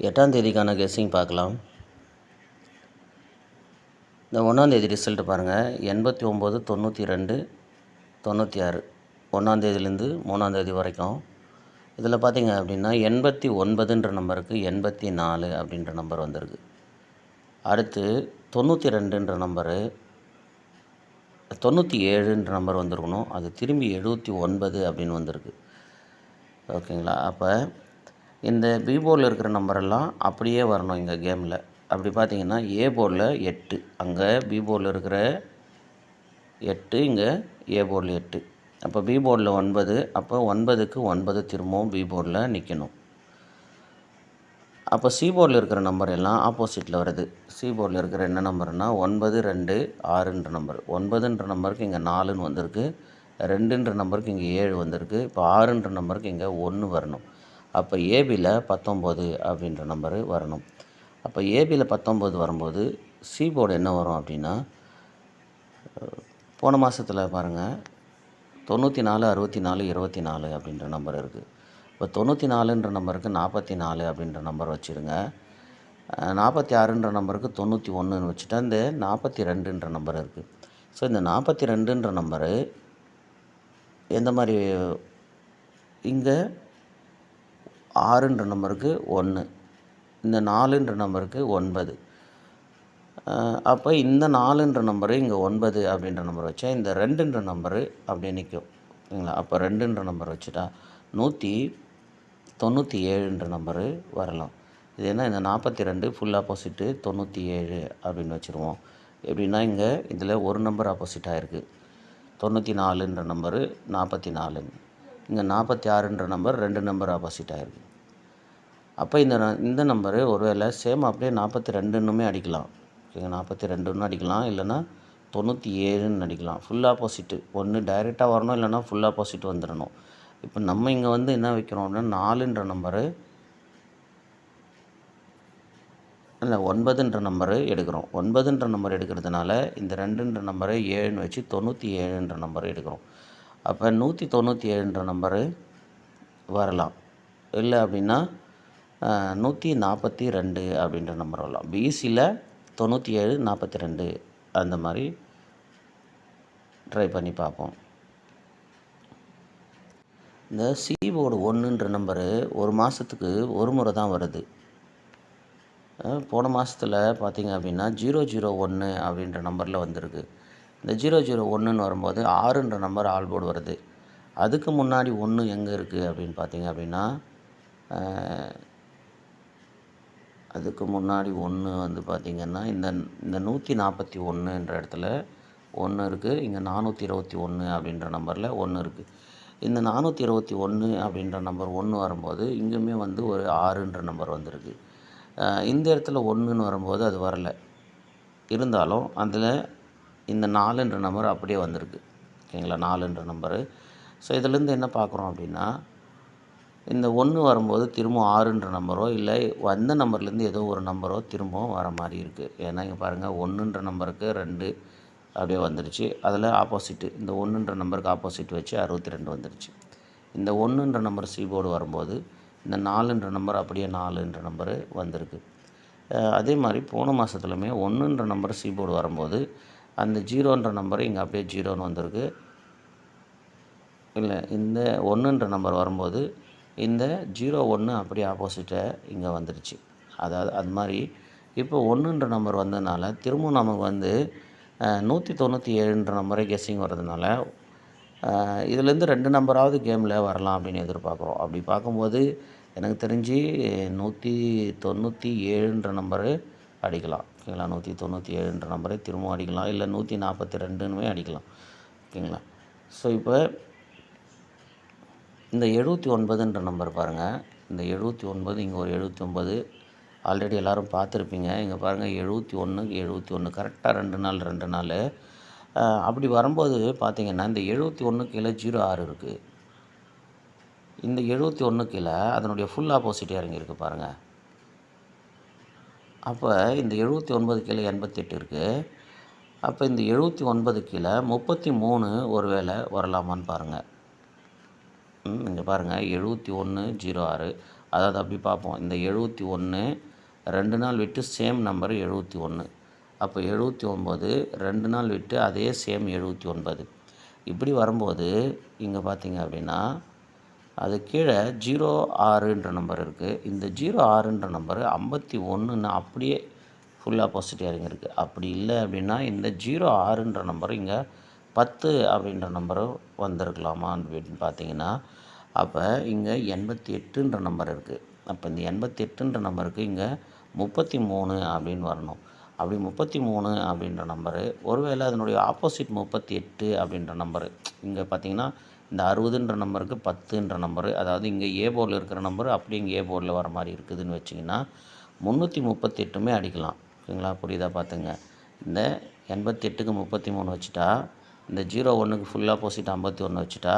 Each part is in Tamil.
8ஆம் தேதிக்கான கெஸ்ஸிங் பார்க்கலாம். இந்த 1ஆம் தேதி ரிசல்ட்டு பாருங்கள். 89, 92, 96 1ஆம் தேதியிலேருந்து 3ஆம் தேதி வரைக்கும். இதில் பார்த்தீங்க அப்படின்னா 89ன்ற நம்பருக்கு 84 அப்படின்ற நம்பர் வந்திருக்கு. அடுத்து 92ன்ற நம்பரு 97ன்ற நம்பர் வந்திருக்கணும். அது திரும்பி 79 அப்படின்னு வந்திருக்கு. ஓகேங்களா? அப்போ இந்த பி போர்டில் இருக்கிற நம்பரெல்லாம் அப்படியே வரணும் இங்கே கேமில். அப்படி பார்த்தீங்கன்னா ஏ போர்டில் 8, அங்கே பி போர்டில் இருக்கிற 8, இங்கே ஏ போர்டில் 8. அப்போ பி போர்டில் 9, அப்போ 9க்கு 9 திரும்பவும் பி போர்டில் நிற்கணும். அப்போ சி போர்டில் இருக்கிற நம்பர் எல்லாம் ஆப்போசிட்டில் வருது. சி போர்டில் இருக்கிற என்ன நம்பர்னால் 9, 2, 6ன்ற நம்பர். 9ன்ற நம்பருக்கு இங்கே 4ன்னு வந்திருக்கு. 2ன்ற நம்பருக்கு இங்கே 7 வந்திருக்கு. இப்போ 6ன்ற நம்பருக்கு இங்கே 1 வரணும். அப்போ ஏபியில் 19 அப்படின்ற நம்பரு வரணும். அப்போ ஏபியில் 19 வரும்போது சி போர்டு என்ன வரும் அப்படின்னா, போன மாதத்தில் பாருங்கள் 94, 64, 24 அப்படின்ற நம்பர் இருக்குது. இப்போ 94ன்ற நம்பருக்கு 44 அப்படின்ற நம்பர் வச்சுருங்க. 46ன்ற நம்பருக்கு 91ன்னு வச்சுட்டா இந்த 42ன்ற நம்பர் இருக்குது. ஸோ இந்த 42ன்ற நம்பரு எந்த மாதிரி, இங்கே 6ன்ற நம்பருக்கு 1, இந்த 4ன்ற நம்பருக்கு 9. அப்போ இந்த 4ன்ற நம்பரு இங்கே 9 அப்படின்ற நம்பர் வச்சா இந்த 2ன்ற நம்பரு அப்படியே நிற்கும். ஓகேங்களா? அப்போ 2ன்ற நம்பர் வச்சுட்டா 197ன்ற நம்பரு வரலாம். இது என்ன, இந்த 42 ஃபுல் ஆப்போசிட்டு 97 அப்படின்னு வச்சுருவோம். எப்படின்னா இங்கே இதில் ஒரு நம்பர் ஆப்போசிட்டாக இருக்குது. 94ன்ற நம்பரு 44, இங்கே 46ன்ற நம்பர் 2 நம்பர் ஆப்போசிட்டாக இருக்குது. அப்போ இந்த நம்பரு ஒருவேளை சேம் அப்படியே 42ன்னுமே அடிக்கலாம். ஓகேங்க, 42ன்னு அடிக்கலாம், இல்லைன்னா 97ன்னு அடிக்கலாம். ஃபுல் ஆப்போசிட்டு ஒன்று டைரெக்டாக வரணும், இல்லைனா ஃபுல் ஆப்போசிட் வந்துடணும். இப்போ நம்ம இங்கே வந்து என்ன வைக்கிறோம் அப்படின்னா 4ன்ற நம்பரு இல்லை 9ன்ற நம்பரு எடுக்கிறோம். 9ன்ற நம்பர் எடுக்கிறதுனால இந்த 2ன்ற நம்பரை 7ன்னு வச்சு 97ன்ற நம்பரை எடுக்கிறோம். அப்போ 197ன்ற நம்பரு வரலாம். இல்லை அப்படின்னா 142 அப்படின்ற நம்பர் வரலாம். பிசியில் 97, 42 அந்த மாதிரி ட்ரை பண்ணி பார்ப்போம். இந்த சி போர்டு 1ன்ற நம்பரு ஒரு மாதத்துக்கு ஒரு முறை தான் வருது. போன மாதத்தில் பார்த்திங்க அப்படின்னா 001 அப்படின்ற நம்பரில் வந்திருக்கு. இந்த 001ன்னு வரும்போது 6ன்ற நம்பர் ஆல் போர்டு வருது. அதுக்கு முன்னாடி 1 எங்கே இருக்குது அப்படின்னு பார்த்திங்க அப்படின்னா, அதுக்கு முன்னாடி 1 வந்து பார்த்திங்கன்னா இந்த 141ன்ற இடத்துல 1 இருக்குது. இங்கே 421 அப்படின்ற நம்பரில் 1 இருக்குது. இந்த 421 அப்படின்ற நம்பர் 1 வரும்போது இங்கேயுமே வந்து ஒரு 6ன்ற நம்பர் வந்திருக்கு. இந்த இடத்துல 1ன்னு வரும்போது அது வரலை. இருந்தாலும் அதில் இந்த 4ன்ற நம்பர் அப்படியே வந்திருக்கு. ஓகேங்களா? 4ன்ற நம்பரு. ஸோ இதிலேருந்து என்ன பார்க்குறோம் அப்படின்னா, இந்த 1 வரும்போது திரும்ப 6ன்ற நம்பரோ இல்லை வந்த நம்பர்லேருந்து ஏதோ ஒரு நம்பரோ திரும்பவும் வர மாதிரி இருக்குது. ஏன்னா இங்கே பாருங்கள் 1ன்ற நம்பருக்கு 2 அப்படியே வந்துருச்சு. அதில் ஆப்போசிட்டு இந்த 1ன்ற நம்பருக்கு ஆப்போசிட் வச்சு 62 வந்துருச்சு. இந்த 1ன்ற நம்பர் சி போர்டு வரும்போது இந்த 4ன்ற நம்பர் அப்படியே 4ன்ற நம்பரு வந்திருக்கு. அதே மாதிரி போன மாதத்துலையுமே 1ன்ற நம்பர் சி போர்டு வரும்போது அந்த 0ன்ற நம்பர் இங்கே அப்படியே 0ன்னு வந்திருக்கு. இல்லை, இந்த 1ன்ற நம்பர் வரும்போது இந்த 01 அப்படியே ஆப்போசிட்டை இங்கே வந்துடுச்சு. அதாவது அது மாதிரி இப்போ 1ன்ற நம்பர் வந்ததுனால திரும்பவும் நமக்கு வந்து 197ன்ற நம்பரே கெஸ்ஸிங் வர்றதுனால இதுலேருந்து 2 நம்பராவது கேமில் வரலாம் அப்படின்னு எதிர்பார்க்குறோம். அப்படி பார்க்கும்போது எனக்கு தெரிஞ்சு 197ன்ற நம்பரு அடிக்கலாம். ஓகேங்களா? 197ன்ற நம்பரை திரும்பவும் அடிக்கலாம், இல்லை 142ன்னுமே அடிக்கலாம். ஓகேங்களா? ஸோ இப்போ இந்த 79ன்ற நம்பர் பாருங்கள். இந்த 79, இங்கே ஒரு 79 ஆல்ரெடி எல்லோரும் பார்த்துருப்பீங்க. இங்கே பாருங்கள் 71க்கு 71 கரெக்டாக 2 நாள். அப்படி வரும்போது பார்த்திங்கன்னா இந்த 71 கீழே 06 இருக்குது. இந்த 71 கீழே அதனுடைய ஃபுல் ஆப்போசிட் இறங்கியிருக்கு பாருங்கள். அப்போ இந்த 79 கீழே 88 இருக்குது. அப்போ இந்த 79 கீழே 33 ஒரு வேளை வரலாமான்னு பாருங்கள். இங்கே பாருங்கள் 71, 06. அதாவது அப்படி பார்ப்போம். இந்த 71 2 நாள் விட்டு சேம் நம்பர் 71. அப்போ 79 2 நாள் விட்டு அதே சேம் 79. இப்படி வரும்போது இங்கே பார்த்தீங்க அப்படின்னா அது கீழே 06ன்ற நம்பர் இருக்குது. இந்த 06ன்ற நம்பரு 51ன்னு அப்படியே ஃபுல் ஆப்போசிட் இறங்கியிருக்கு. அப்படி இல்லை அப்படின்னா இந்த 06ன்ற நம்பர் இங்கே 10 அப்படின்ற நம்பரும் வந்திருக்கலாமா அப்படின்னு பார்த்தீங்கன்னா, அப்போ இங்கே 88ன்ற நம்பர் இருக்குது. அப்போ இந்த 88ன்ற நம்பருக்கு இங்கே 33 அப்படின்னு வரணும். அப்படி 33 அப்படின்ற நம்பரு ஒருவேளை அதனுடைய ஆப்போசிட் 38 அப்படின்ற நம்பரு இங்கே பார்த்தீங்கன்னா இந்த 60ன்ற நம்பருக்கு 10ன்ற நம்பரு, அதாவது இங்கே ஏ போர்டில் இருக்கிற நம்பரு அப்படியே இங்கே ஏ போர்டில் வர மாதிரி இருக்குதுன்னு வச்சிங்கன்னா 338மே அடிக்கலாம். ஓகேங்களா? புரியுதா? பார்த்துங்க. இந்த 88க்கு 33 வச்சுட்டா, இந்த 01க்கு ஃபுல் ஆப்போசிட் 51 வச்சுட்டா,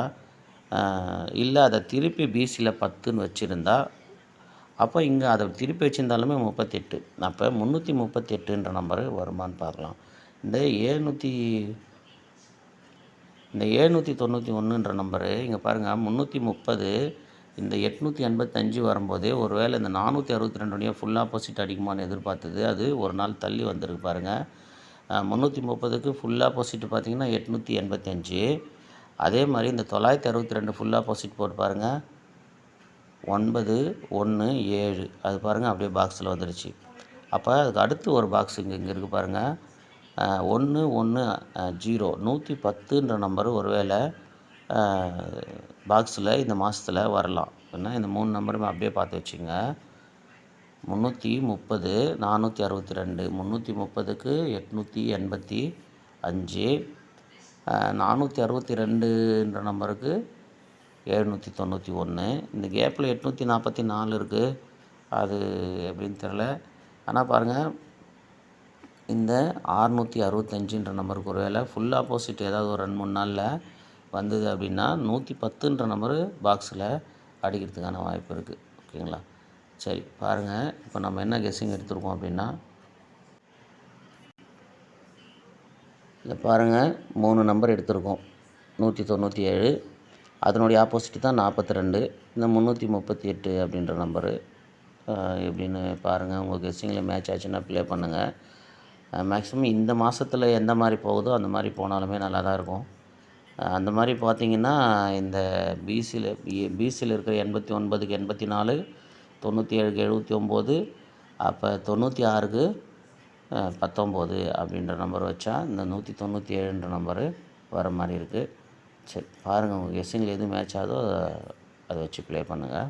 இல்லை அதை திருப்பி பிசியில் 10ன்னு வச்சுருந்தா, அப்போ இங்கே அதை திருப்பி வச்சுருந்தாலுமே 38. அப்போ 338ன்ற நம்பரு வருமானு பார்க்கலாம். இந்த 791ன்ற நம்பரு இங்கே பாருங்கள் 330 இந்த 885 வரும்போதே ஒரு வேளை இந்த 462 ஃபுல் ஆப்போசிட் அடிக்குமான்னு எதிர்பார்த்தது, அது ஒரு நாள் தள்ளி வந்திருக்கு பாருங்கள். 330க்கு ஃபுல் ஆப்போசிட் பார்த்திங்கன்னா 885. அதே மாதிரி இந்த 962 ஃபுல் ஆப்போசிட் போட்டு பாருங்கள் 917 அது பாருங்கள் அப்படியே பாக்ஸில் வந்துடுச்சு. அப்போ அதுக்கு அடுத்து ஒரு பாக்ஸ் இங்கே இருக்குது பாருங்கள் 110 110ன்ற நம்பரு ஒரு வேளை பாக்ஸில் இந்த மாதத்தில் வரலாம். ஏன்னா இந்த 3 நம்பருமே அப்படியே பார்த்து வச்சுங்க. 330 462 330க்கு 885 462ன்ற நம்பருக்கு 791. இந்த கேப்பில் 844 இருக்குது. அது எப்படின்னு தெரில. ஆனால் பாருங்கள் இந்த 665ன்ற நம்பருக்கு ஒரு வேளை ஃபுல் ஆப்போசிட் ஏதாவது ஒரு 2-3 நாளில் வந்தது அப்படின்னா 110ன்ற நம்பரு பாக்ஸில் அடிக்கிறதுக்கான வாய்ப்பு இருக்குது. ஓகேங்களா? சரி பாருங்கள், இப்போ நம்ம என்ன கெஸ்ஸிங் எடுத்துருக்கோம் அப்படின்னா, இதில் பாருங்கள் 3 நம்பர் எடுத்திருக்கோம். 197 அதனுடைய ஆப்போசிட் தான் 42. இந்த 338 அப்படின்ற நம்பரு எப்படின்னு பாருங்கள். உங்கள் கெஸ்ஸிங்கில் மேட்ச் ஆச்சுன்னா ப்ளே பண்ணுங்கள். மேக்ஸிமம் இந்த மாதத்தில் எந்த மாதிரி போகுதோ அந்த மாதிரி போனாலுமே நல்லா தான் இருக்கும். அந்த மாதிரி பார்த்திங்கன்னா இந்த பிசியில் இருக்கிற 89க்கு 84, 97க்கு 79, அப்போ 96க்கு 19 அப்படின்ற நம்பர் வச்சா இந்த 197ன்ற நம்பரு வர மாதிரி இருக்குது. சரி பாருங்கள், உங்கள் கெஸ்ஸிங்கில் எது மேட்ச் ஆகுதோ அதை வச்சு ப்ளே பண்ணுங்கள்.